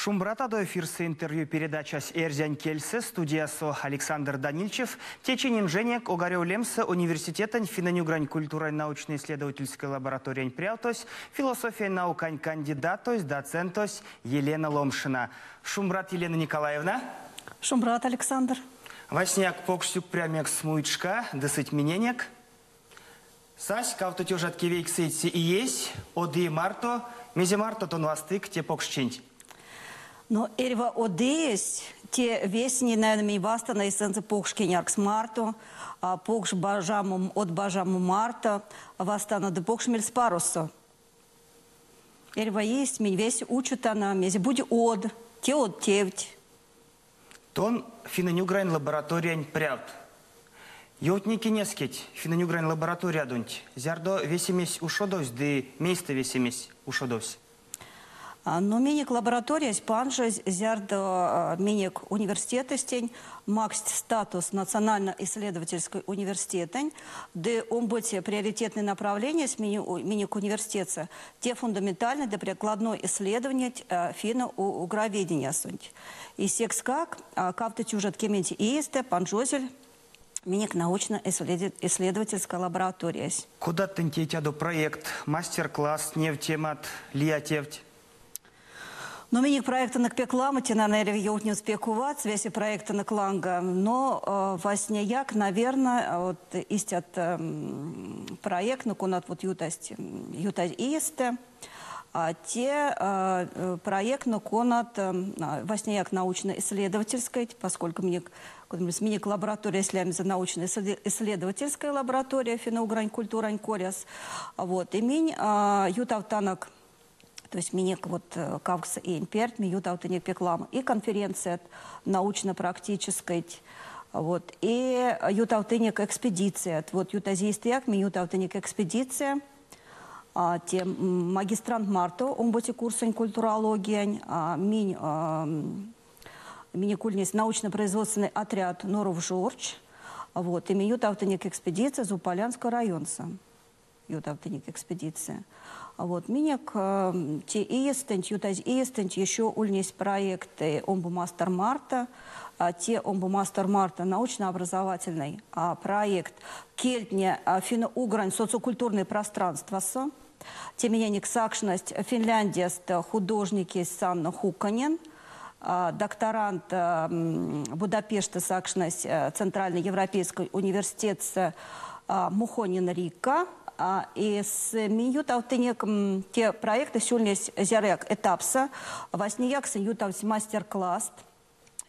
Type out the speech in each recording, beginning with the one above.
Шумбрата до эфирсы интервью передача с Эрзянь Кельсе, студиясо Александр Данильчев, теченем Женек Огареулемса университетань финанюгрань культурой научно-исследовательской лаборатории Пряутось, философия наукань кандидатось, доцентось Елена Ломшина. Шумбрат Елена Николаевна. Шумбрат Александр. Васняк поксюк прямек смуичка, десыть миненек. Сась, кавто тюжат кивейк сейтси и есть, оды марто, мези марто тон вастык те покшчинь. Но эрва одеясь, те весни, наверное, ми васта на эссенце покшкиняркс марто, покш бажаму от бажаму марта, вастана де покшмельс парусо. Эрва есть, ми весь учут она, мези буди од, те од тевть. Тон финанюграйн лабораториянь прявт. Йотники нескеть, финанюграйн лаборатория дунть. Зярдо весемесь ушодовсь, да место весемесь ушодовсь. Но миник лаборатория, панжа, зярдо миник университетостень, макс статус национально-исследовательской университетень, де омботе приоритетные направления с миник университета, те фундаментальные для прикладной исследования финно-угроведения суть. И секс как тюжат кементи иесте, панжозель, миник научно-исследовательская лаборатория. Куда ты до проект, мастер-класс, нефтемат, лиатевть? Но миник проекта на кпекламате, наверное, я не успекувать, связи проекта на кланга, но восняяк, наверное, вот истят проект, ну, конат вот ютасть исте, те проект, ну, конат восняяк научно-исследовательской, поскольку миник лаборатория, если за научно-исследовательская лаборатория, финно-угрань культурань коряс, вот, и минь ютавтанок. То есть миник вот кавкс и имперт, миют аутоник пеклам, и конференция научно-практическая, вот, и ют аутоник экспедиция, вот ютазийствяк, миют аутоник экспедиция, те магистрант Марто, омботи курсень культурология, мини-кульнис научно-производственный отряд Норов Жорж, вот, и миют аутоник экспедиция Зуполянского районца, ют аутоник экспедиция. Вот, минек, те иестент, ютаз иестент, еще ульнись проекты Омбу Мастер Марта, те Омбу Мастер Марта научно-образовательный проект Кельтне финно-угрань социокультурное пространство, те минек сакшность Финляндия художники Санна Хуканен, докторант Будапешта сакшность Центральный Европейский университет Мухонин Рика. И с минют аутенек те проекты сегодня зярек этапса, восьмияк с ютавс мастер-класс,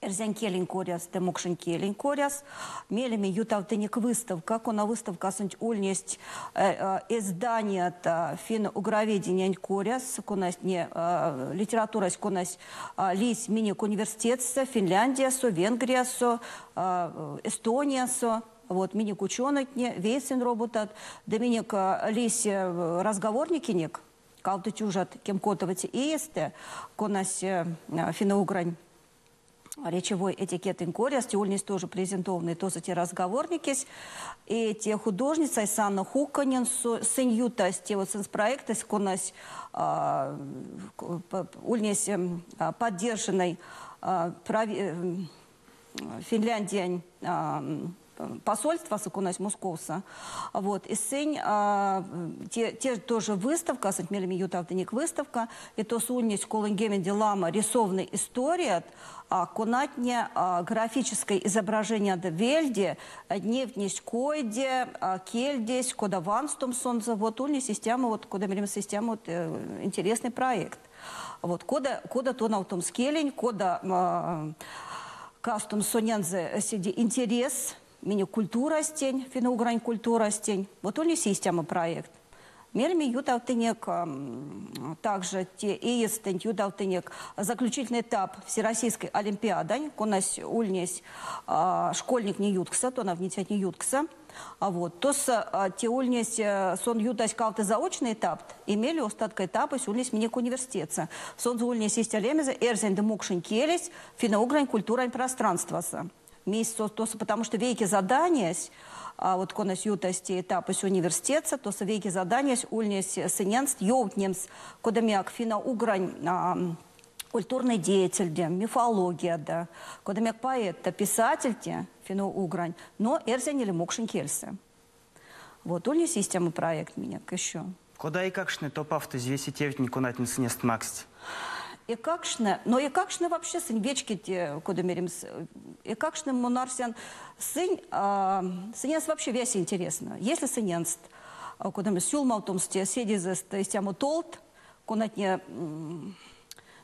эрзян келин коряс, демокшин келин коряс, мелеми ютавтенек выставка, кона выставка суть ульнесть издание финно-угроведения коряс, конась не литература, конась лись миник университет, Финляндия, Венгрия, Эстония, вот, миник ученый, вейсен роботат, да миник лись разговорники нек, калты тюжат кемкотовати и есте, конась финно-угрань речевой этикет инкоряс, тиульнис тоже презентованные, то за те разговорники, и те художницы, Санна Хуканин, сеньютас, те вот сенс-проекты, конась ульнис поддержанной Финляндией, посольство сакунась Московса, вот, и сын, те тоже выставка, сантмелеми ютавтеник выставка, и то сунись колынгемен делама рисованная история, конатне графическое изображение до вельде, нефтнись койде, кельдесь, кода ванстомсонза, вот ульни система, вот, кода мерим система, вот, интересный проект. Вот, кода то на том скелень, кода кастом сонянзе сиди интерес, мини-культура стень, финно-угрань культура стень. Вот у них система проект. Мерми ютавтынек, также те иестень ютавтынек, заключительный этап Всероссийской Олимпиады, конась ульнесь школьник не юткса, то на внетять не юткса. Вот, то с те ульнесь сон ютась калты заочный этап, имели остатка этапа с ульнесь миник университета. Сон за ульнесь есть алемеза, эрзень демокшин келесь, финно-угрань культура и пространство. Потому что веки задания, вот конась ютасти этапы с университета, то с веки задания ульнесь сыненст, йоутнемс, кодамяк финно-угрань культурный деятель, мифология, да, когда мек поэт, писатель, фино-угрань, но эрзен или мокшин кельсе. Вот, у них система проект меня еще. Куда и какшны топ-авто звеси тевтни кунатницы нест максть? И какшны, но и какшны вообще сын вечки те, куда мерим, и какшны монарсиан сын, сыненст вообще весь интересно. Если сыненст, куда мы сюлмал том сте седизест, то есть тему толт, кунатне,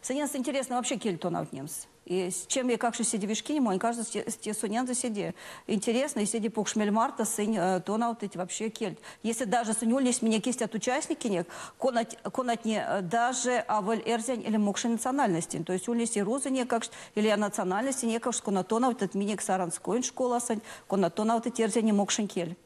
сыненст интересно вообще кельтон аутнемс. И с чем я как же сиди вишки не мой, кажется, те сунянцы сиди. Интересно, и сиди пукшмель марта, сын, то на вот эти вообще кельт. Если даже сунюлись меня кисть от участники, не, конать не даже авель эрзень или мокшей национальности. То есть улись и розы не как или о национальности не как конатона вот этот миник саранской школа, конатона вот эти эрзень мокшей кель.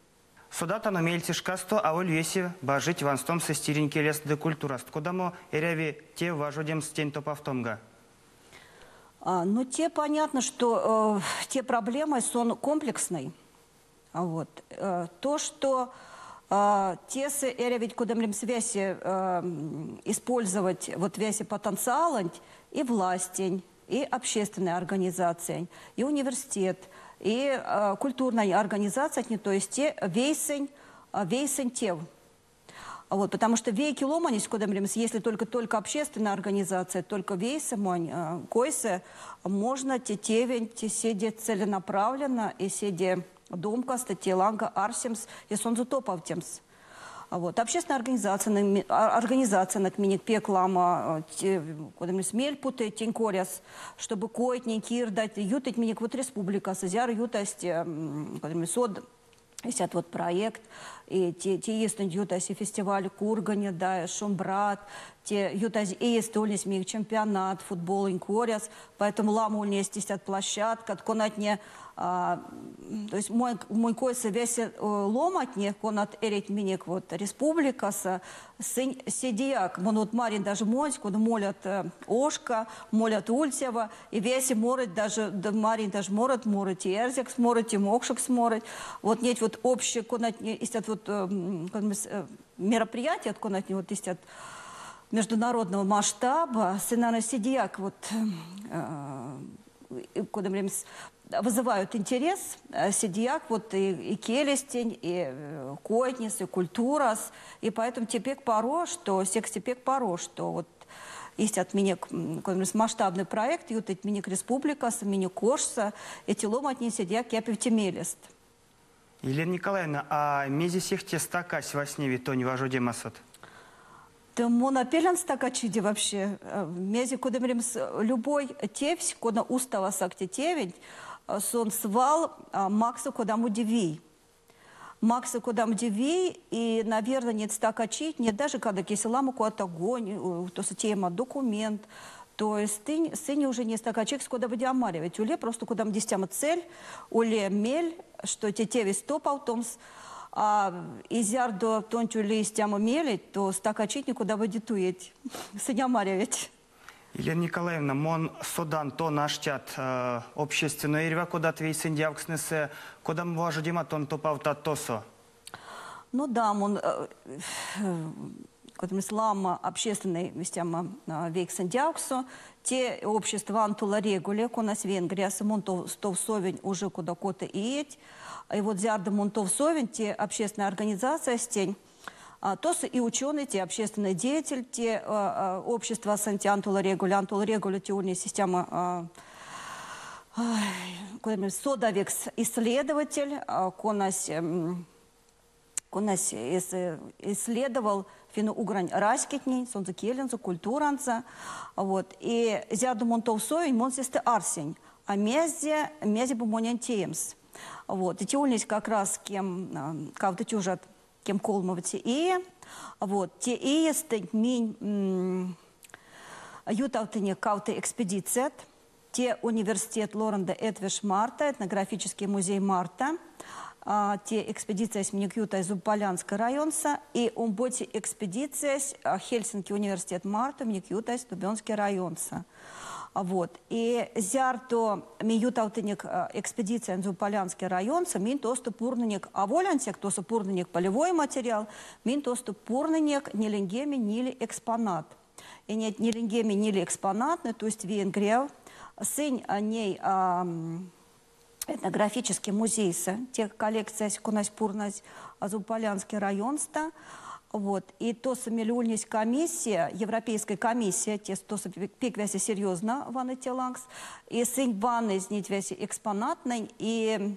Судата на мельтишкасто, а оль веси бажить ванстом со стиринки лес де культураст. Куда мо эреви те важудем стень топ-автомга? Ну, те понятно, что те проблемы, сон комплексный. Вот. То, что те с ведь куда мы связи использовать вот весь потенциал и властень, и общественная организация, и университет, и культурная организация, то есть те вейсень тев. Вот, потому что вейки ломанись, куда мы если только общественная организация, только вейсы, койсы, можно те сидеть целенаправленно и сидеть домка, статиланга, арсимс и сонзутоповтемс. Вот, общественная организация на кминик пеклама, куда мы смель путать, тенькоряс, чтобы койтни, кирдать, ютать миник вот республика, созяр ютасть, куда мы сод. Есть вот проект, и те есть ютаси фестиваль Кургане, да, Шумбрат, те ютаси есть улис миг чемпионат, футбол инкоряс, поэтому ламу у есть площадка, конатне, то есть мой койся весь ломатне, конат эрить миник вот республикаса, сидияк, монут марин даже мольсь, куда молят Ошка, молят Ульсева, и весь морет даже марин даже морет и эрзик сморет, и мокшик сморет, вот нет вот общее конатне есть вот мероприятие, конатне вот есть от международного масштаба, сынана сидияк вот куда мы вызывают интерес, сидияк вот и келестень, и койтнис, и культурас, и поэтому тепек паро, что секстепек паро, что вот есть от меня масштабный проект, и вот от меня республика, меня кошса, эти ломатни сидияк япевтемелест. Елена Николаевна, а мези всех те стакась во сне то не вожу демасот? Да монапелян стакачиди вообще. Мези куда любой тевсь, куда устава сакти тевень, сон свал Макса куда мудивей. Макса куда мудивей, и, наверное, нет стакачить, нет даже когда киселаму куда-то огонь, то есть тема документ. То есть ты сыне уже не стакачик, куда бы диамаривать. Уле просто куда мдистяма цель, уле мель, что те тевись топаутомс, а изяр до тончу листяма мелить, то стакачить никуда бы дитует, сынямаривать. Елена Николаевна, мон содан то наш чат общественную эрва, куда твей синдявкснесе, куда мы вожу дима тон топаута тосо? Ну да, мон... Когда мы слама общественной вестяма век сандяуксо, те общества антула регуле, у нас Венгрия, самонтов совень уже куда кота и вот зярда монтов совень, те общественная организация стень, то и ученые, те общественные деятели, те общества санти антула регуле, те уния система содавекс исследователь, конас исследовал финно-угрань раскетней, сонза келенза, культуранца, вот, и зяду монтов совень, монсисты арсень, а мези бумонян теемс. Вот, и те улись как раз кем, как-то тюжат, кем колмовати и, вот, те и есть мин ютавтыне кауты экспедицият, те университет Лоренда Этвиш Марта, этнографический музей Марта, те экспедиция с Миникюта из Уполянска районса и умботи экспедиция с Хельсинки университет Марта, Миникюта из Тубенский районса. Вот. И зярто миютаутыник экспедиция из Уполянский районса, мин тосто пурныник аволянсек, тосто пурныник полевой материал, мин тосто пурныник не ленгеми, нили экспонат. И нет ни лингеми, ни экспонатный, то есть Венгрия. Сын ней этнографический музей, тех коллекция, у нас пурнась Азуполянский район, вот. И то самилюльность комиссия, Европейская комиссия, те то пеквяси серьезно ваны телангс, и сын ваны знитвяси экспонатный, и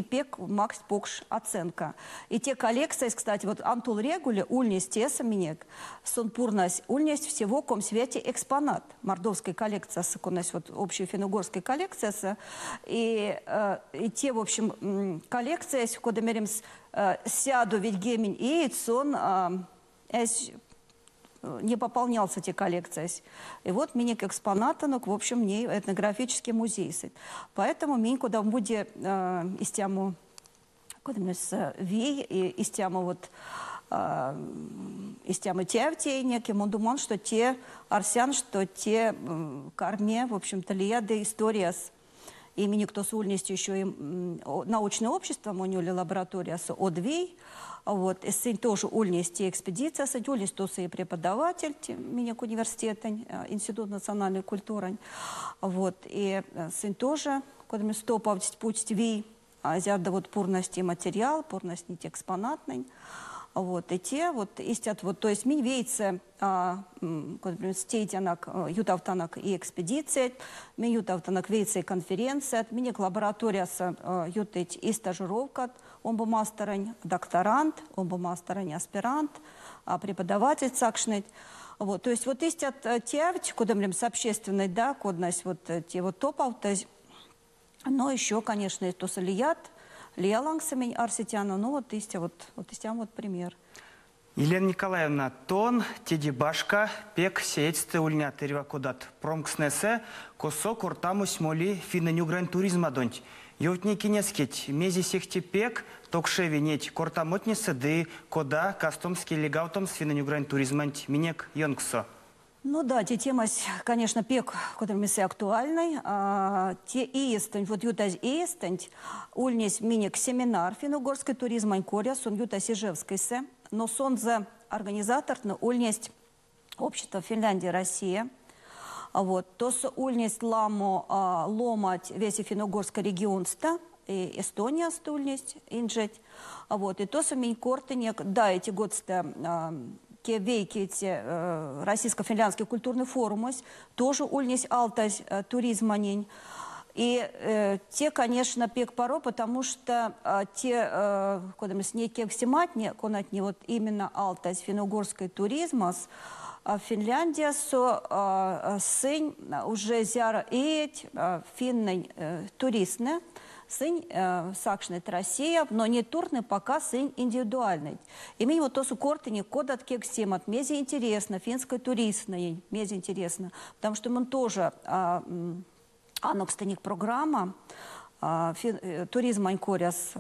пек макс покш оценка. И те коллекции, кстати, вот Антул Регуле, ульнесть теса минек, сон пурнась, ульнесть всего ком свете экспонат. Мордовская коллекция, у нас вот общая финно-угорская коллекция, и те, в общем, коллекция, куда мерим сяду ведь гемень и сон, не пополнялся те коллекции. И вот миник экспоната, ну, в общем, мне этнографический музей. Поэтому мне куда будет из тему, куда мне с вей, из тему вот, из темы тевтей неким, он думал, что те арсян, что те карме, в общем-то, лияды история с имени кто с ульностью еще и научное общество, монюли лаборатория с одвей. Вот, сын тоже ульнести экспедиция, ульнесть тоже и преподаватель, меня к университету, Институт национальной культуры. Вот, и сын тоже, когда мы стопать путь ви, азиада вот пурности материал, пурности экспонатный. Вот, и те, вот, истят, вот, то есть, минь вейце, стейтянак, ютавтанак и экспедиция, минь ютавтанак вейце конференция, минь лаборатория с ютыть и стажировка, омбо мастерань докторант, омбо мастерань аспирант, преподаватель цакшнет. Вот, то есть, вот, истят тявть, куда мы с общественной, да, кодность, вот, те вот топов, но еще, конечно, то солият, Лиалангсами арситяна, ну вот истя вот пример. Елена Николаевна, тон, тедибашка, пек, сеятсты ульня терива кудат, промкснесе, косо куртамусь моли финненюгрен туризма донть. Йовтни кинескеть, мези сехти пек, токшеви неть, куртамотни сады, кода, кастомский легаутом с финненюгрен туризмант, минек йонксо. Ну да, те темы, конечно, пек, который мы актуальный. Те иестень, вот ютаз иестень, ульнесь миник семинар финно-угорской туризма инкория, сон ютаз ижевской се, но сон за организатор, но ульнесть общество Финляндия, Россия. Вот, то с ульнесть ламо ломать весь финно-угорский регион ста, и Эстония стульнесть инжеть. Вот, и то с минькортенек, да, эти годста вейки российско-финляндский культурный форум, тоже ульнись алтась туризманень. И те, конечно, пек паро, потому что те, когда мы с ней всематне, конатни вот именно алтась финно-угорской туризмас, Финляндия со сын уже зяра иеть финный туристне, сын сакшнет Россия, но не турный пока сын индивидуальный. И мне вот то су кортыни кодат кек семат, мезе интересно, финская туристная, мезе интересно, потому что мы тоже анокстаник программа, туризм анькоряс,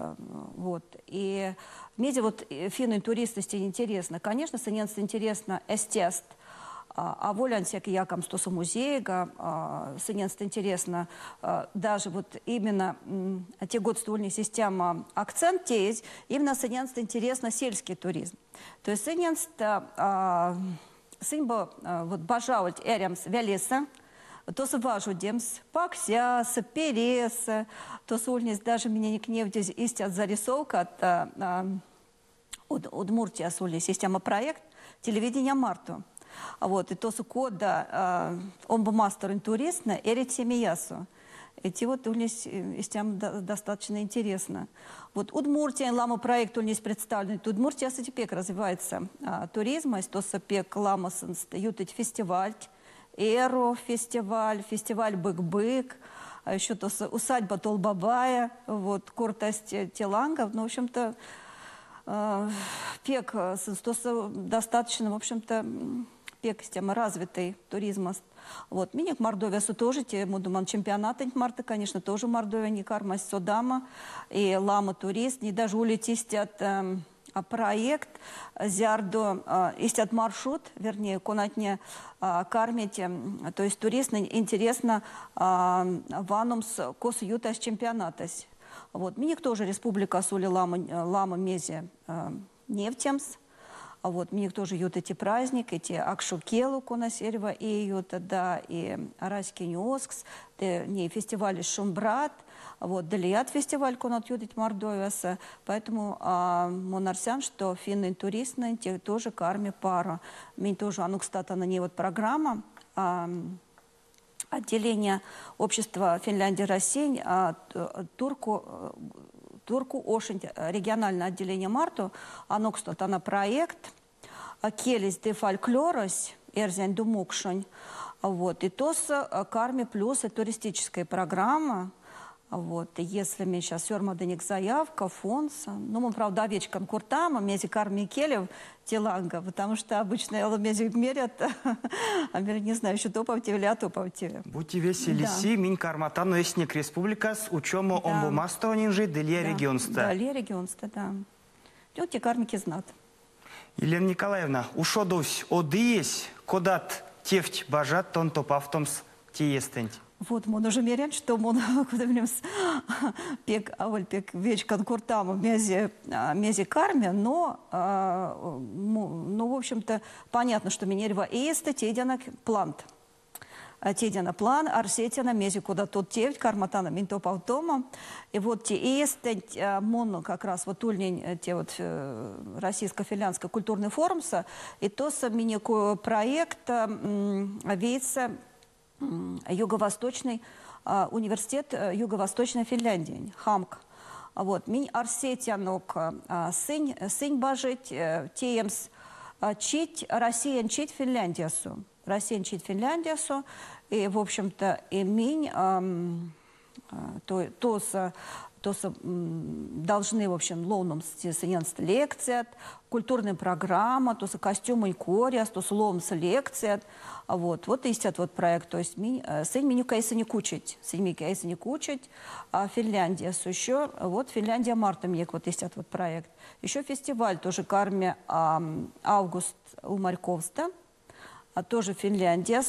вот, и мезе вот финной туристности интересно. Конечно, сыненство интересно эстест, а волян всякий якам стосу музея, сыненство интересно, даже вот именно те год стольная система акцент есть, именно сыненство интересно сельский туризм. То есть сыненство, сынбо вот бажавать эрямс вялеса, то с важу демс паксяса, переса, то сольность даже меня не кневдесь истят зарисовка от Удмуртия сольная система проект телевидения Марту. Вот, и то с кода омбомастер интуристна эрит семиясу. Эти вот у нас система достаточно интересно. Вот Удмуртия лама проект у нас представлен. Удмуртия теперь развивается туризм, то с пек лама ютить фестиваль. Эро фестиваль, фестиваль Бык-Бык, а еще то усадьба Толбабая, вот, куртость Телангов, ну, в общем-то, пек достаточно, в общем-то, пек система развитый туризм. Вот, миник Мордовия тоже, те, думаю, чемпионаты Марта, конечно, тоже Мордовия, не кармась Содама, и лама турист, не даже улететь от проект зярдо истят маршрут, вернее, конатне кармить, то есть туристно интересно ванумс кос ютас чемпионатас. Вот, миник тоже республика сули лама мезе нефтемс. Вот, мне тоже ют эти праздники, эти Акшукелу Коносерва, и ют, да, и Арайский Ньоскс, не фестиваль Шумбрат, вот, Далият фестиваль Конот Юдит Мордовиаса, поэтому Монарсян, что финны туристные, те тоже карми пара. Мне тоже, оно, кстати, на ней вот программа, отделение общества Финляндии-России, Турку Ошень, региональное отделение Марту, оно, кстати, на проект Келис де фольклорос, Эрзянь Думукшонь, вот, и то с Карми плюс и туристическая программа. Вот, если мне сейчас сёрмаденик заявка, фонса, ну, мы, правда, овечкам куртама, мези карми келев теланга, потому что обычно мези мерят, а не знаю, еще топовтивли, а топовтивли. Будьте весели, си, минь карматану эсник республикас, учему омбу мастронинжи, делия регионста. Делия регионста, да. Вот те кармики знат. Елена Николаевна, ушодусь, одыесь, кодат тефть бажат, тон топавтомс тиестенть. Вот, мы уже меряем, что мы куда пек, пек вечкан куртам мези карме, но, ну, в общем-то, понятно, что минерва эста тедяна плант. Тедяна план, арсетина мези куда тут тевть, карматана минтоп автома. И вот те эстенть, моно как раз вот ульнень, те вот российско-финляндско культурный форумса, и то сам минекой проект веется Юго-Восточный университет Юго-Восточной Финляндии, ХАМК. Вот, минь арсетянок сынь бажить, теемс чить, Россиян чить Финляндиясу. Россиян чить Финляндиясу, и, в общем-то, и минь должны, в общем, ловном сененст лекция, культурная программа, то са костюмы и кориас, то са ловом лекция. Вот истят вот проект, то есть сын меню кейса не кучить, а Финляндия еще, вот Финляндия марта мне вот истят вот проект. Еще фестиваль тоже карме август у Марьковста, а тоже Финляндия,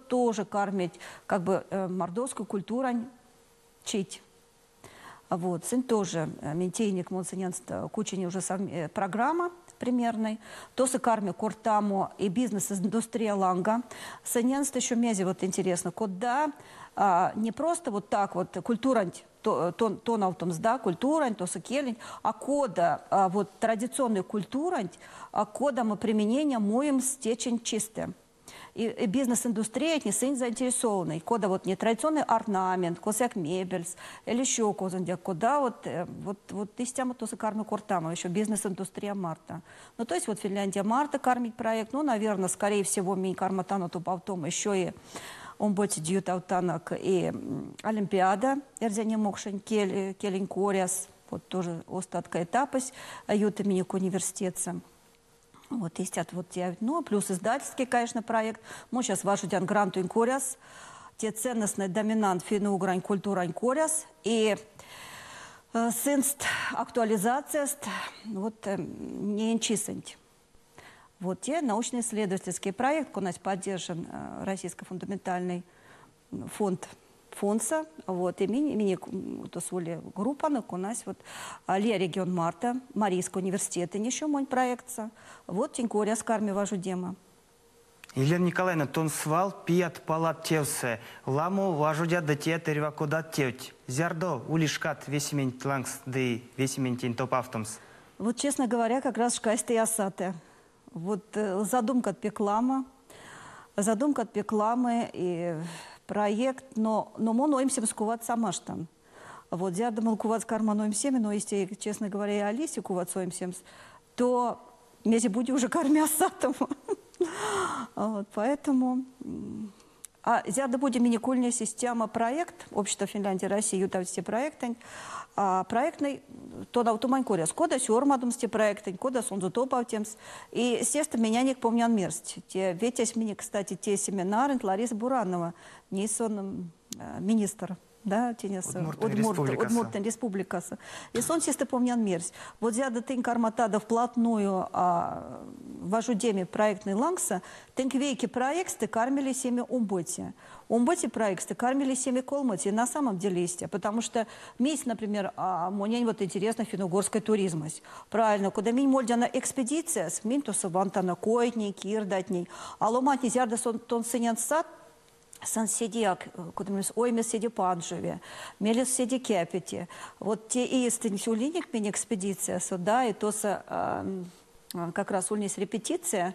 тоже кармить как бы мордовскую культуру чить. Вот, сын тоже, ментейник, монсененство, куча уже программа примерной. То с карми кортамо и бизнес-индустрия ланга. Сененство еще мези вот интересно, куда не просто вот так вот культурант, то на том сда, культурант, то сокелень, а кода вот традиционный культурант, кода мы применения моем стечень чистым. И бизнес-индустрия не сильно заинтересованный. Кода вот не традиционный орнамент, косяк мебельс, или еще козандя, куда вот истяма то са карми кортама, еще бизнес-индустрия марта. Ну, то есть вот Финляндия марта кормить проект, ну, наверное, скорее всего, ми карматану то потом еще и он будет дьютаутанок и Олимпиада, эрзяне мокшень, келень кориас, вот тоже остатка этапась, аюта миник университетца. Вот, истят вот те, ну, плюс издательский, конечно, проект. Мы сейчас вашу дян гранту инкоряс, те ценностные доминант финно-угрань культурань коряс, и сынст актуализация, вот, не инчисент. Вот те научно-исследовательский проект, у нас поддержан Российско-фундаментальный фонд фонса, вот, и мини то соли группа, у нас вот Лия регион Марта, Марийский университет, и еще мой проект, вот тинькоря с карми важу дема. Елена Николаевна, тон свал пият палат тевсе, ламу важудя да те терва кода тевть. Зярдо улишкат весимень тлангс да весимень тин топавтомс. Вот, честно говоря, как раз шкайсты и асаты. Вот задумка от пеклама и проект, но моно всем скувать сама штан. Вот я думал кувать карманоем всеми, но если, честно говоря, и Алисе кувать своим всем, то мези будет уже кормя сатом. Вот, поэтому зяда будет миникульная система проект общество Финляндии России ютавсти проекты проектный то на утуманькоря кода сёрмадумсти проекты кода сонзу топавтемс и естественно меня не помню мерсть те ветясь мне кстати те семинары Лариса Буранова не сон министр да тенес Удмуртен республикаса и сон чисто помню мерсть вот зяда ты карматада вплотную вожу деме проектный лангса, тенквейки проекты кармили семя умботи. Умботи проекты кармили семя колмоти. На самом деле есть, потому что месть, например, мне вот интересно финно-угорская туризмость. Правильно, куда минь мольдяна экспедиция, с минь то сабантана койтней, кирдатней, а ломать нельзя да тон сынен сад, сан сидяк, куда мы ойме сиди панжеве, мелес сиди кепити. Вот те и есть улиник мини экспедиция, да, и то как раз у них репетиция,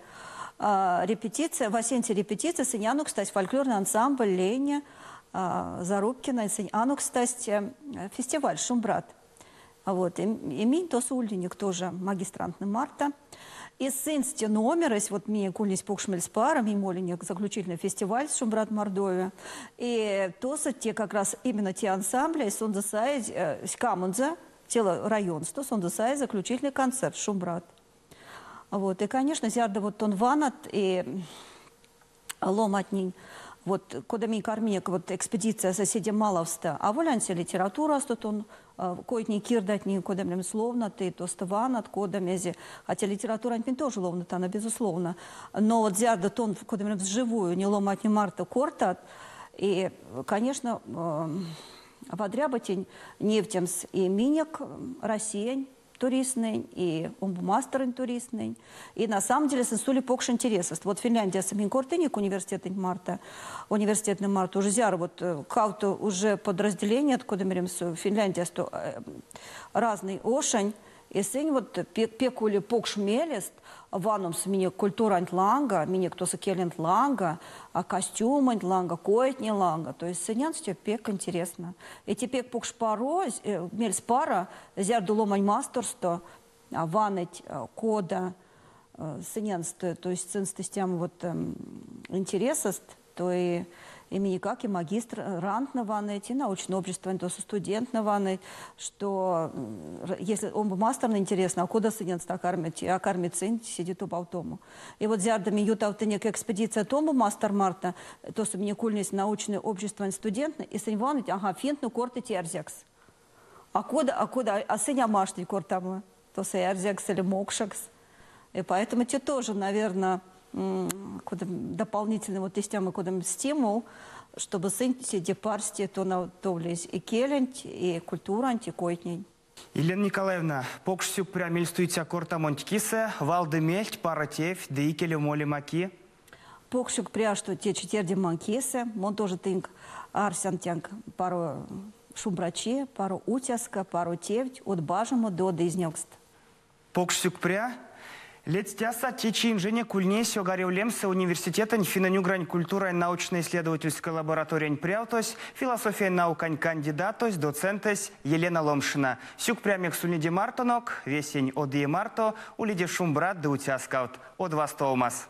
в осенте репетиция, сыньяну, кстати, фольклорный ансамбль Леня, Зарубкина, сыньяну, кстати, фестиваль Шумбрат. Вот, и мин то улиник тоже магистрантный марта. И сынсти номер, если вот мне кульнись покшмель с паром, и моленик заключительный фестиваль с Шумбрат Мордовия. И то те как раз именно те ансамбли, сон засайз, камунза, тело районства, сон засайз, заключительный концерт Шумбрат. Вот, и, конечно, зярда вот он ванат и ломатнин. Вот, куда ми карминек, вот экспедиция соседям Маловста, а волянся литература, что он койтни кирдатни, куда мне словно ты, то ставанат, куда мези, хотя литература не тоже ловно, она безусловно, но вот зярда тон, куда мне вживую, не ломать не марта кортат, и, конечно, водрябатень нефтемс и минек, Россия, туристный, и умбумастерин туристный. И на самом деле сенсули покш интересов. Вот Финляндия самин кортыник университетный марта уже зяр вот кауто уже подразделение, откуда мы Финляндия сто разный ошень. И сын вот пекули покш мелест, ваном с мини культурант ланга, мини кто сакелент ланга, а костюмант ланга, коетни ланга. То есть сынянство пек интересно. И теперь покш паро, мельс пара, зярду ломань мастерство, ванать кода сынянство, то есть сынстостям вот интересост, то и имени как и магистр рант на ванной, и научное общество, то студент на ванной, что если он бы мастер интересно, а куда сынец так кормит, а кормит сын, сидит у балтому. И вот зярдами юта автонек экспедиция тому мастер марта, то что мне кульность научное общество студент, и сын ванной, ага, финтну корты терзекс. А сыня маштый кортамы, то са эрзекс или мокшакс. И поэтому те тоже, наверное, дополнительный вот тестям куда стимул, чтобы сын сиди парсти то на то влез и келент, и культурант, и койтней. Елена Николаевна, покшсюк прям ильстуйте корта монткисе, валды мельть, пара тевь, да и келю моли маки. Покшсюк прям что те четверди манкисе, мон тоже тынк арсянтянк пару шумбрачи, пару утяска, пару тевь, от бажему до изнёкст. Покшсюк прям Летстяса течи инженер кульнесио Огарев-Лемса университета финно-угрань культура и научно-исследовательская лаборатория пряутось, философия наукань кандидатось, доцентось Елена Ломшина. Сюк прямик сульниди мартонок, весень одие марто, улиди шумбрат да утяскаут. От вас тоумас.